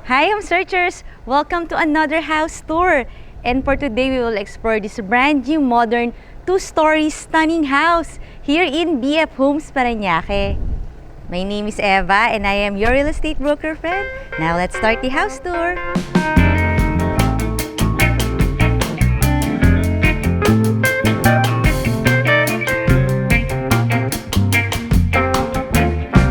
Hi, home searchers! Welcome to another house tour. And for today, we will explore this brand new, modern, two-story, stunning house here in BF Homes, Parañaque. My name is Eva and I am your real estate broker friend. Now let's start the house tour.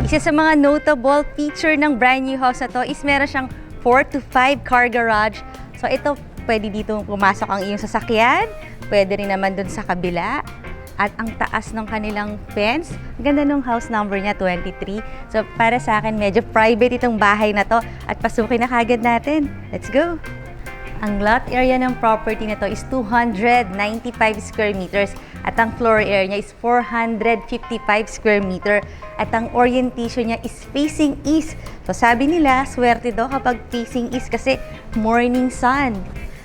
Isa sa mga notable feature ng brand new house na to is meron siyang 4 to 5 car garage. So ito, pwede dito pumasok ang iyong sasakyan, pwede rin naman dun sa kabila. At ang taas ng kanilang fence, ganda ng house number niya, 23. So para sa akin, medyo private itong bahay na to at pasukin na kagad natin. Let's go! Ang lot area ng property na to is 295 square meters at ang floor area niya is 455 square meter at ang orientation niya is facing east. So sabi nila, swerte daw kapag facing east kasi morning sun.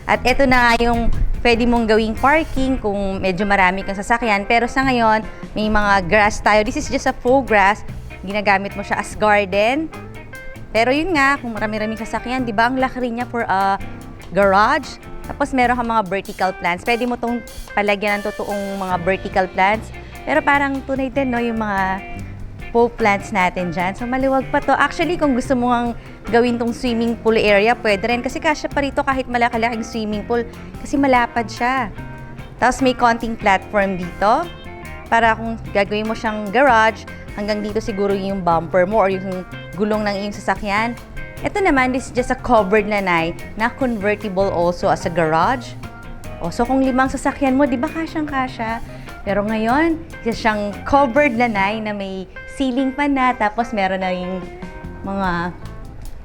At ito na nga yung pwede mong gawing parking kung medyo marami kang sasakyan. Pero sa ngayon, may mga grass tayo. This is just a faux grass. Ginagamit mo siya as garden. Pero yun nga, kung marami-raming sasakyan, di ba ang laki rin niya for a garage. Tapos meron kang mga vertical plants. Pwede mo tong palagyan ng totoong mga vertical plants. Pero parang tunay din, no, yung mga faux plants natin dyan. So maluwag pa to. Actually, kung gusto mo ang gawin tong swimming pool area, pwede rin. Kasi kasya pa rito kahit malaki-laking swimming pool. Kasi malapad siya. Tapos may konting platform dito. Para kung gagawin mo siyang garage, hanggang dito siguro yung bumper mo or yung gulong ng iyong sasakyan. Ito naman, this is just a covered lanay na convertible also as a garage. O, so kung 5 sasakyan mo, di ba kasyang-kasya? Pero ngayon, isa siyang covered lanay na may ceiling fan na, tapos meron na yung mga,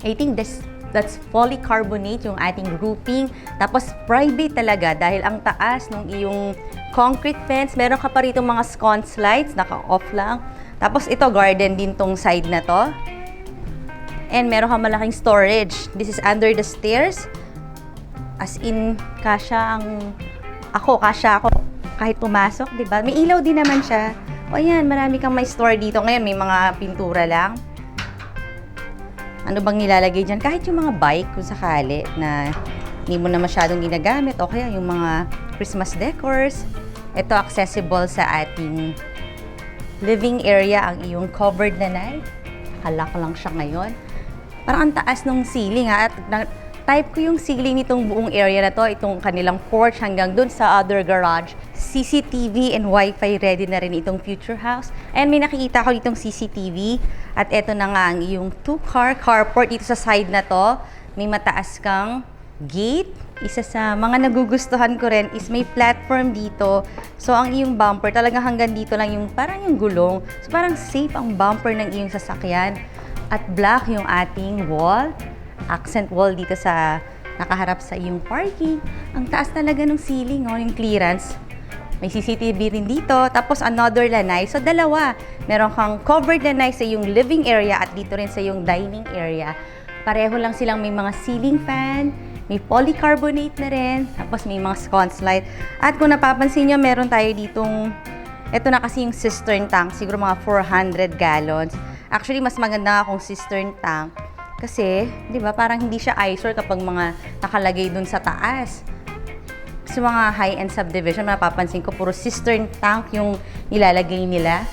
I think that's polycarbonate yung ating roofing. Tapos private talaga dahil ang taas ng iyong concrete fence. Meron ka pa rito mga sconce lights, naka-off lang. Tapos ito, garden din tong side na to. And meron kang malaking storage. This is under the stairs. As in, kasya ako kahit pumasok, di ba? May ilaw din naman siya. O ayan, marami kang may store dito. Ngayon, may mga pintura lang. Ano bang nilalagay dyan? Kahit yung mga bike, kung sakali, na hindi mo na masyadong ginagamit. O kaya yung mga Christmas decors. Ito, accessible sa ating living area, ang iyong covered lanay. Nakalak lang siya ngayon. Parang ang taas ng ceiling, ha? At type ko yung ceiling nitong buong area na to, itong kanilang porch hanggang dun sa other garage. CCTV and Wi-Fi ready na rin itong future house. And may nakikita ko ditong CCTV. At eto na nga ang iyong 2-car carport dito sa side na to. May mataas kang gate. Isa sa mga nagugustuhan ko rin is may platform dito. So ang iyong bumper talaga hanggang dito lang yung parang yung gulong. So parang safe ang bumper ng iyong sasakyan. At black yung ating wall. Accent wall dito sa nakaharap sa iyong parking. Ang taas talaga ng ceiling, oh, yung clearance. May CCTV rin dito. Tapos another lanay. So dalawa. Meron kang covered lanay sa iyong living area at dito rin sa iyong dining area. Pareho lang silang may mga ceiling fan. May polycarbonate na rin. Tapos may mga sconce light. At kung napapansin nyo, meron tayo ditong, ito na kasi yung cistern tank. Siguro mga 400 gallons. Actually, mas maganda nga kung cistern tank. Kasi, di ba, parang hindi siya eyesore kapag mga nakalagay dun sa taas. Sa mga high-end subdivision, mapapansin ko, puro cistern tank yung nilalagay nila.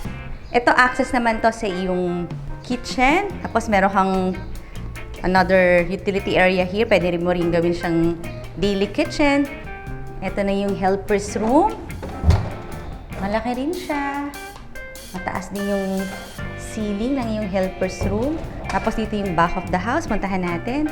Ito, access naman to sa iyong kitchen. Tapos, meron kang another utility area here. Pwede rin mo rin gawin siyang daily kitchen. Ito na yung helper's room. Malaki rin siya. Mataas din yung ceiling ng yung helper's room. Tapos dito yung back of the house. Puntahan natin.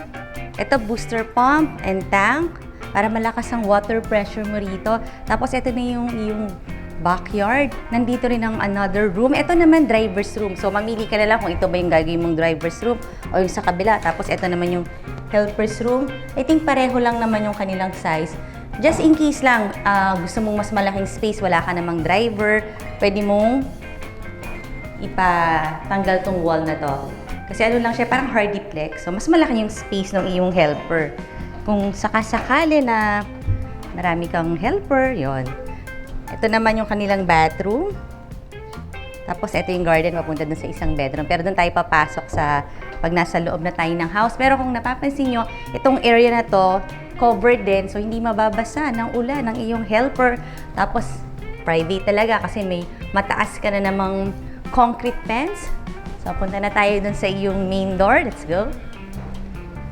Ito, booster pump and tank para malakas ang water pressure mo rito. Tapos ito na yung backyard. Nandito rin ang another room. Ito naman, driver's room. So, mamili ka na lang kung ito ba yung gagawin mong driver's room o yung sa kabila. Tapos ito naman yung helper's room. I think pareho lang naman yung kanilang size. Just in case lang, gusto mong mas malaking space, wala ka namang driver, pwede mong ipatanggal tong wall na to. Kasi ano lang siya, parang hardiplex. So, mas malaki yung space ng iyong helper. Kung sakasakali na marami kang helper, yon. Ito naman yung kanilang bathroom. Tapos, ito yung garden, papunta dun sa isang bedroom. Pero dun tayo papasok sa pag nasa loob na tayo ng house. Pero kung napapansin nyo, itong area na to, covered din. So, hindi mababasa ng ulan ng iyong helper. Tapos, private talaga kasi may mataas ka na namang concrete fence. So, punta na tayo dun sa iyong main door. Let's go.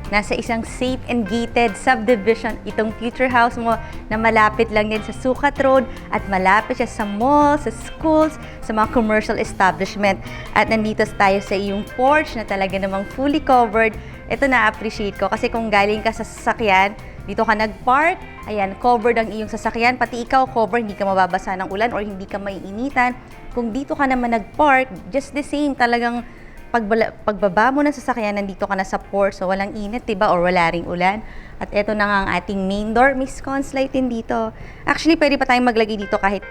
Nasa isang safe and gated subdivision itong future house mo na malapit lang din sa Sukat Road at malapit siya sa mall, sa schools, sa mga commercial establishment. At nandito tayo sa iyong porch na talaga namang fully covered. Ito na-appreciate ko kasi kung galing ka sa sasakyan, dito ka nag-park, ayan, covered ang iyong sasakyan, pati ikaw cover, hindi ka mababasa ng ulan or hindi ka maiinitan. Kung dito ka naman nag-park, just the same, talagang pagbaba mo ng sasakyan, nandito ka na sa porch, so walang init, diba? Or wala ring ulan. At eto na nga ang ating main door. May sconce light din dito. Actually, pwede pa tayong maglagay dito kahit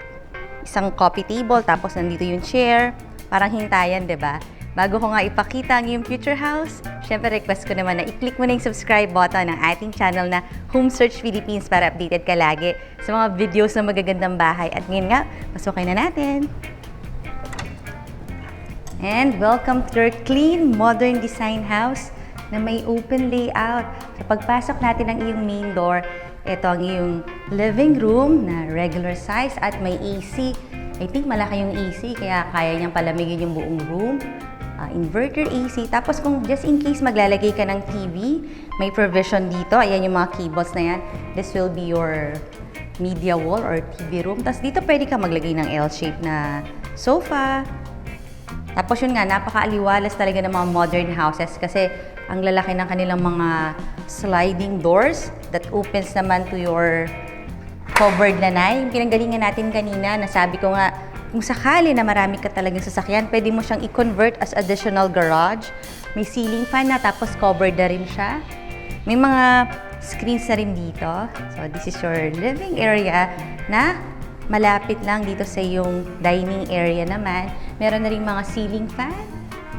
isang coffee table, tapos nandito yung chair. Parang hintayan, diba? Bago ko nga ipakita ang iyong future house, syempre request ko naman na i-click mo na yung subscribe button ng ating channel na Home Search Philippines para updated ka lagi sa mga videos ng magagandang bahay. At ngayon nga, pasukin na natin. And welcome to your clean, modern design house na may open layout. Sa pagpasok natin ng iyong main door, ito ang iyong living room na regular size at may AC. I think malaki yung AC kaya kaya niyang palamigin yung buong room. Inverter AC. Tapos kung just in case maglalagay ka ng TV, may provision dito. Ayan yung mga cables na yan. This will be your media wall or TV room. Tapos dito pwede ka maglagay ng L-shape na sofa. Tapos yun nga, napaka-aliwalas talaga ng mga modern houses kasi ang lalaki ng kanilang mga sliding doors that opens naman to your covered lanay. Yung pinanggalingan natin kanina, nasabi ko nga, kung sakali na marami ka talagang sasakyan, pwede mo siyang i-convert as additional garage. May ceiling fan na, tapos covered na rin siya. May mga screens na rin dito. So, this is your living area na malapit lang dito sa yung dining area naman. Meron na rin mga ceiling fan.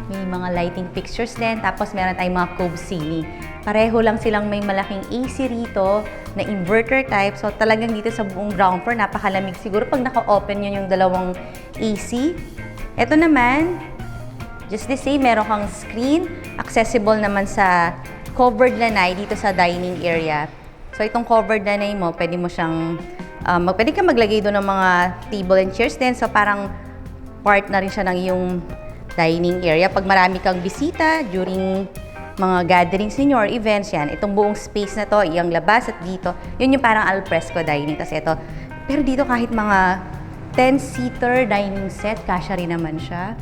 May mga lighting fixtures din. Tapos meron tayong mga cove ceiling. Pareho lang silang may malaking AC rito na inverter type. So talagang dito sa buong ground floor, napakalamig. Siguro pag naka-open yun yung dalawang AC. Ito naman, just the same, meron kang screen. Accessible naman sa covered lanay dito sa dining area. So itong covered lanay mo, pwede mo siyang pwede ka maglagay doon ng mga table and chairs din. So, parang part na rin siya ng iyong dining area. Pag marami kang bisita during mga gatherings ninyo or events, yan. Itong buong space na to, iyang labas at dito, yun yung parang alfresco dining. Kasi ito, pero dito kahit mga 10-seater dining set, kasya rin naman siya.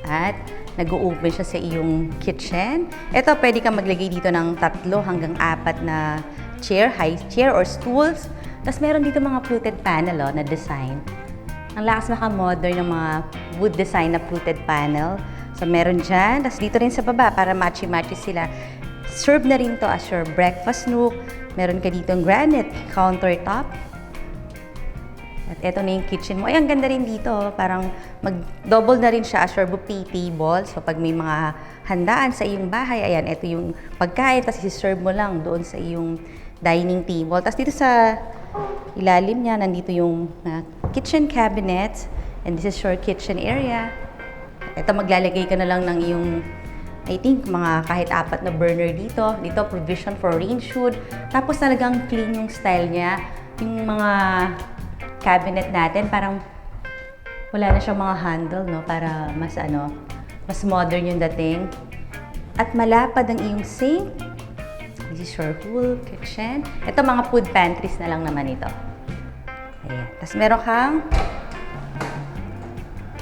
At nag-open siya sa iyong kitchen. Ito, pwede ka maglagay dito ng 3 hanggang 4 na chair, high chair or stools. Tapos meron dito mga fluted panel na design. Ang lakas maka-modern ng mga wood design na fluted panel. So meron dyan. Tapos dito rin sa baba para matchy-matchy sila. Serve na rin to as your breakfast nook. Meron ka dito ng granite countertop. At eto na yung kitchen mo. Ay, ang ganda rin dito. Parang mag-double na rin siya as your buffet table. So pag may mga handaan sa iyong bahay, ayan, eto yung pagkain. Tapos i-serve mo lang doon sa iyong dining table. Tapos dito sa ilalim niya, nandito yung kitchen cabinet. And this is your kitchen area. Ito, maglalagay ka na lang ng iyong, I think, mga kahit 4 na burner dito. Dito, provision for range hood. Tapos talagang clean yung style niya. Yung mga cabinet natin, parang wala na siyang mga handle, no? Para mas modern yung dating. At malapad ang iyong sink. This is your whole kitchen. Ito, mga food pantries na lang naman ito. Ayan. Tapos meron kang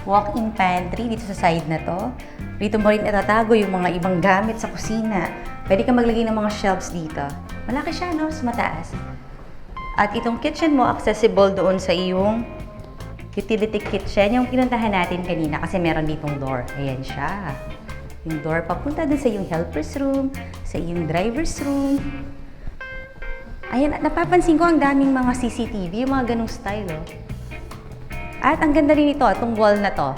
walk-in pantry dito sa side na to. Dito mo rin itatago yung mga ibang gamit sa kusina. Pwede ka maglagay ng mga shelves dito. Malaki siya, no? Mas mataas. At itong kitchen mo, accessible doon sa iyong utility kitchen, yung pinuntahan natin kanina kasi meron ditong door. Ayan siya. Yung door papunta dun sa iyong helper's room, sa iyong driver's room. Ayan, napapansin ko ang daming mga CCTV, yung mga ganong style, oh. At ang ganda rin ito, itong wall na to.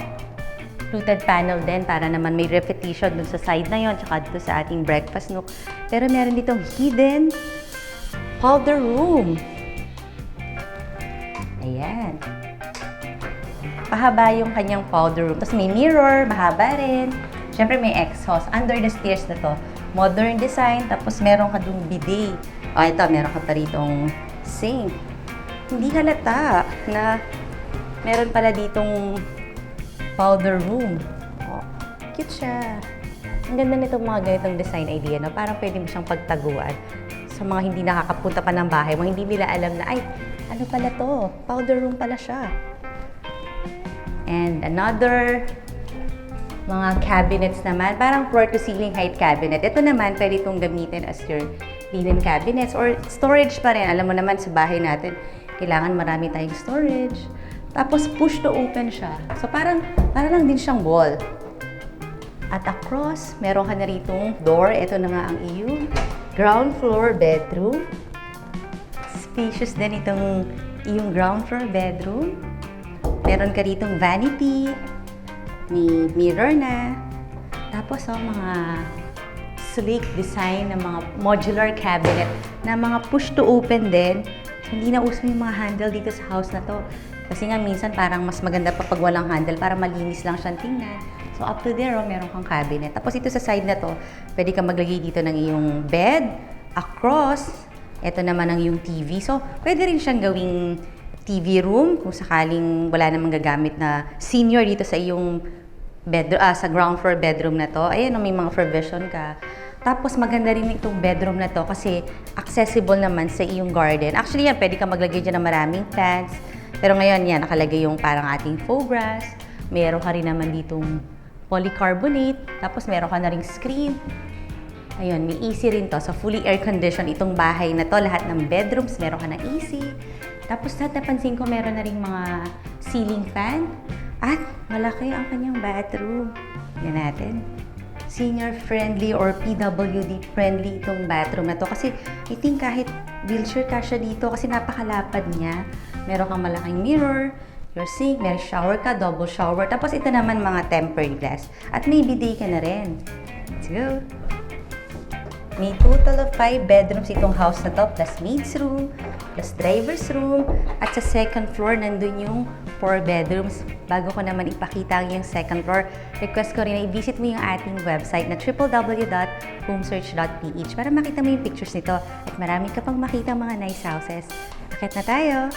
Fluted panel din para naman may repetition dun sa side na yon, tsaka dito sa ating breakfast nook. Pero meron ditong hidden powder room. Ayan. pahaba yung kanyang powder room. Tapos may mirror, mahaba rin. Siyempre may exhaust. Under the stairs na to. Modern design, tapos meron ka dong bidet. O ito, meron ka pa ritong sink. Hindi halata na meron pala ditong powder room. O, cute siya. Ang ganda nitong mga ganitong design idea, no? Parang pwede mo siyang pagtaguan sa mga hindi nakakapunta pa ng bahay mo. Hindi nila alam na, ay, ano pala to? Powder room pala siya. And another mga cabinets naman, parang floor to ceiling height cabinet. Ito naman, pwede itong gamitin as your linen cabinets or storage pa rin. Alam mo naman sa bahay natin, kailangan marami tayong storage. Tapos push to open siya. So parang lang din siyang wall. At across, meron ka na ritong door. Ito na nga ang iyong ground floor bedroom. Spacious din itong iyong ground floor bedroom. Meron ka ritong vanity. May mirror na. Tapos, mga sleek design ng mga modular cabinet na mga push to open din. Hindi na uso yung mga handle dito sa house na to. Kasi nga minsan parang mas maganda pa pag walang handle para malinis lang siyang tingnan. So up to there, meron kang cabinet. Tapos ito sa side na to, pwede kang maglagay dito ng iyong bed. Across, ito naman ang iyong TV. So pwede rin siyang gawing TV room kung sakaling wala namang gagamit na senior dito sa iyong bedroom, sa ground floor bedroom na to. Ayan, may mga provision ka. Tapos maganda rin itong bedroom na to kasi accessible naman sa iyong garden. Actually yan, pwede kang maglagay dyan ng maraming plants. Pero ngayon yan, nakalagay yung parang ating faux grass. Meron ka rin naman ditong polycarbonate. Tapos meron ka na ring screen. Ayun, may AC rin to. So fully air-conditioned itong bahay na to. Lahat ng bedrooms, meron ka ng AC. Tapos napansin ko meron na ring mga ceiling fan. At malaki ang kanyang bathroom. Yan natin. Senior-friendly or PWD-friendly itong bathroom na to. Kasi I think kahit wheelchair ka siya dito kasi napakalapad niya. Meron kang malaking mirror, your sink, may shower ka, double shower. Tapos ito naman mga tempered glass. At may bidet ka na rin. Let's go! May total of 5 bedrooms itong house na to, plus maid's room, plus driver's room, at sa second floor, nandun yung 4 bedrooms. Bago ko naman ipakita ang yung second floor, request ko rin na i-visit mo yung ating website na www.homesearch.ph para makita mo yung pictures nito at marami ka pang makita mga nice houses. Akit na tayo!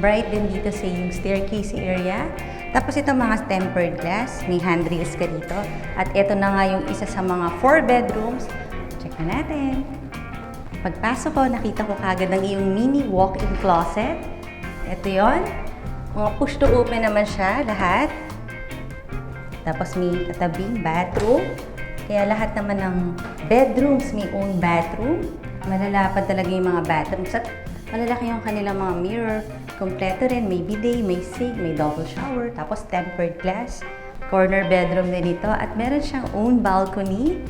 Bright din dito sa yung staircase area. Tapos ito mga tempered glass, may handrails ka dito. At ito na nga yung isa sa mga 4 bedrooms. Check na natin. Pagpasok ko, nakita ko kagad ang iyong mini walk-in closet. Ito yon. Mga push to open naman siya, lahat. Tapos may katabing bathroom. Kaya lahat naman ng bedrooms may own bathroom. Malalapad talaga yung mga bathrooms. At malalaki yung kanilang mga mirror. Kompleto rin, may bidet, may sink, may double shower, tapos tempered glass. Corner bedroom din ito at meron siyang own balcony.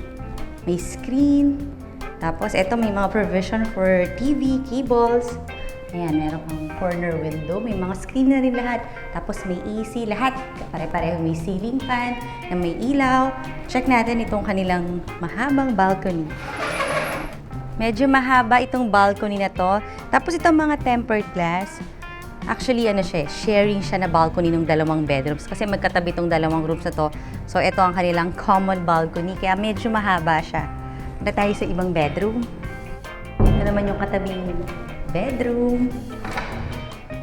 May screen. Tapos ito may mga provision for TV, cables. Ayan, meron kang corner window. May mga screen na rin lahat. Tapos may AC, lahat. Pare-pareho may ceiling fan na may ilaw. Check natin itong kanilang mahabang balcony. Medyo mahaba itong balcony na to. Tapos itong mga tempered glass. Actually, sharing siya na balcony ng 2 bedrooms kasi magkatabi itong 2 rooms na to. So, ito ang kanilang common balcony, kaya medyo mahaba siya. Punta tayo sa ibang bedroom. Ito naman yung katabing bedroom.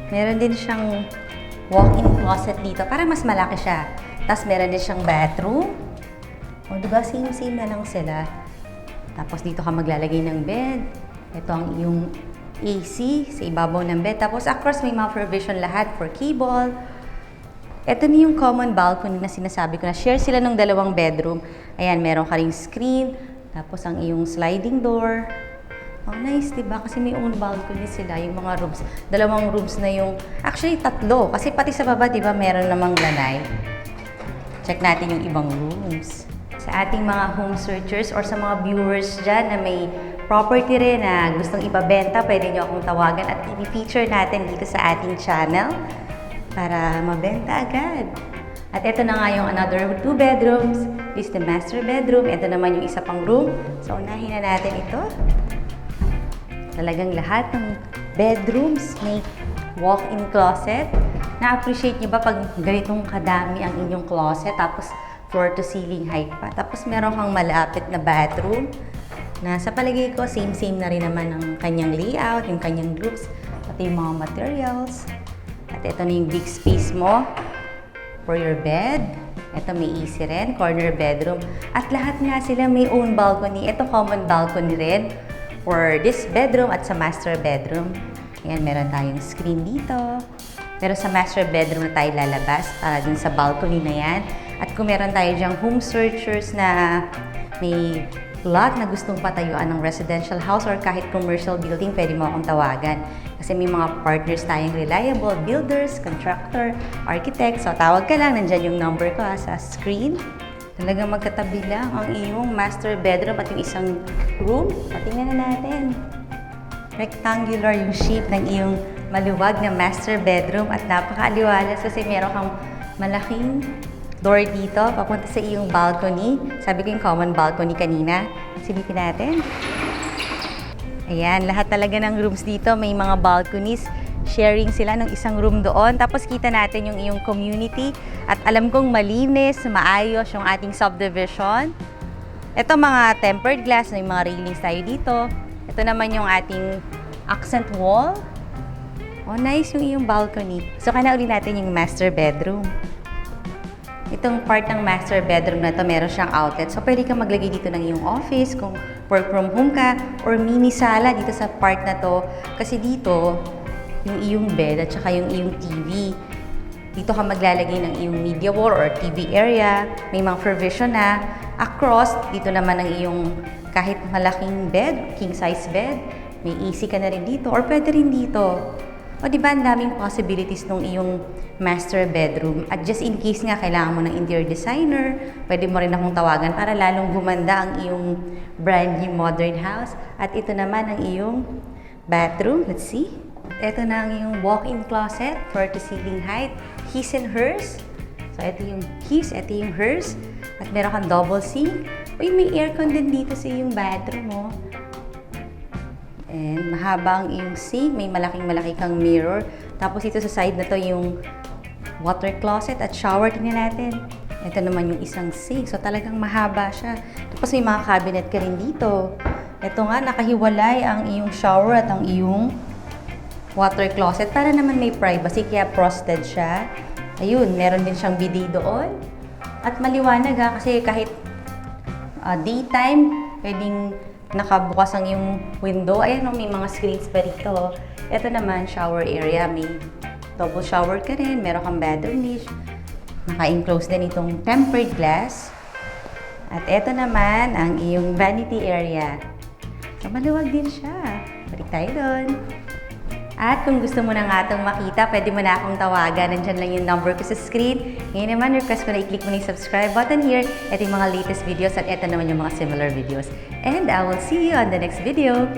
Meron din siyang walk-in closet dito para mas malaki siya. Tapos, meron din siyang bathroom. O, diba? Same-same na lang sila. Tapos, dito ka maglalagay ng bed. Ito ang iyong AC sa ibabaw ng bed. Tapos across may mga provision lahat for cable. Ito na yung common balcony na sinasabi ko na share sila ng 2 bedroom. Ayan, meron ka ring screen. Tapos ang iyong sliding door. Oh, nice, diba? Kasi may own balcony sila, yung mga rooms. 2 rooms na yung, actually 3. Kasi pati sa baba, diba, meron namang lanay. Check natin yung ibang rooms. Sa ating mga home searchers or sa mga viewers dyan na may property rin na gustong ipabenta, pwede nyo akong tawagan at i-feature natin dito sa ating channel para mabenta agad. At ito na nga yung another 2 bedrooms. This is the master bedroom. Ito naman yung isa pang room. So, unahin na natin ito. Talagang lahat ng bedrooms may walk-in closet. Na-appreciate niyo ba pag ganitong kadami ang inyong closet, tapos floor to ceiling height pa, tapos meron kang malapit na bathroom na sa palagay ko, same-same na rin naman ang kanyang layout, yung kanyang looks, pati yung mga materials. At ito na yung big space mo for your bed. Ito may easy rin, corner bedroom. At lahat nga sila may own balcony. Ito common balcony rin for this bedroom at sa master bedroom. Ayan, meron tayong screen dito. Pero sa master bedroom na tayo lalabas, para dun sa balcony na yan. At kung meron tayo dyang home searchers na may lot na gustong patayuan ng residential house or kahit commercial building, pwede mo akong tawagan. Kasi may mga partners tayong reliable, builders, contractor, architect. So tawag ka lang, nandyan yung number ko sa screen. Talagang magkatabi lang ang iyong master bedroom at yung isang room. Patingnan na natin. Rectangular yung shape ng iyong maluwag na master bedroom at napaka-aliwalas kasi meron kang malaking door dito, papunta sa iyong balcony. Sabi ko yung common balcony kanina. Silipin natin. Ayan, lahat talaga ng rooms dito may mga balconies. Sharing sila ng isang room doon. Tapos kita natin yung iyong community. At alam kong malinis, maayos yung ating subdivision. Ito mga tempered glass, may mga railings tayo dito. Ito naman yung ating accent wall. Oh, nice yung iyong balcony. So, kanauli natin yung master bedroom. Itong part ng master bedroom na to, meron siyang outlet. So, pwede kang maglagay dito ng iyong office kung work from home ka or mini sala dito sa part na to. Kasi dito, yung iyong bed at saka yung iyong TV. Dito ka maglalagay ng iyong media wall or TV area. May mga provision na. Across, dito naman ang iyong kahit malaking bed, king size bed. May AC ka na rin dito or pwede rin dito. O diba, ang daming possibilities nung iyong master bedroom. At just in case nga kailangan mo ng interior designer, pwede mo rin akong tawagan para lalong gumanda ang iyong brand new modern house. At ito naman ang iyong bathroom. Let's see. Ito na ang iyong walk-in closet, floor to ceiling height, his and hers. So ito yung his, ito yung hers. At meron kang double sink. Uy, may aircon din dito sa iyong bathroom, oh. And mahaba ang iyong sink, may malaki kang mirror. Tapos ito sa side na to yung water closet at shower. Tingnan natin. Ito naman yung isang sink. So talagang mahaba siya. Tapos may mga cabinet ka rin dito. Ito nga, nakahiwalay ang iyong shower at ang iyong water closet para naman may privacy, kaya frosted siya. Ayun, meron din siyang bidet doon. At maliwanag ha, kasi kahit daytime, pwedeng nakabukas ang yung window. Ayan, may mga screens pa rito. Ito naman, shower area. May double shower ka rin. Meron kang bathroom niche. Naka-enclose din itong tempered glass. At ito naman, ang iyong vanity area. So, maluwag din siya. Balik tayo doon. At kung gusto mo na nga itong makita, pwede mo na akong tawagan. Nandyan lang yung number ko sa screen. Ngayon naman, request ko na i-click mo na yung subscribe button here. Ito yung mga latest videos at ito naman yung mga similar videos. And I will see you on the next video.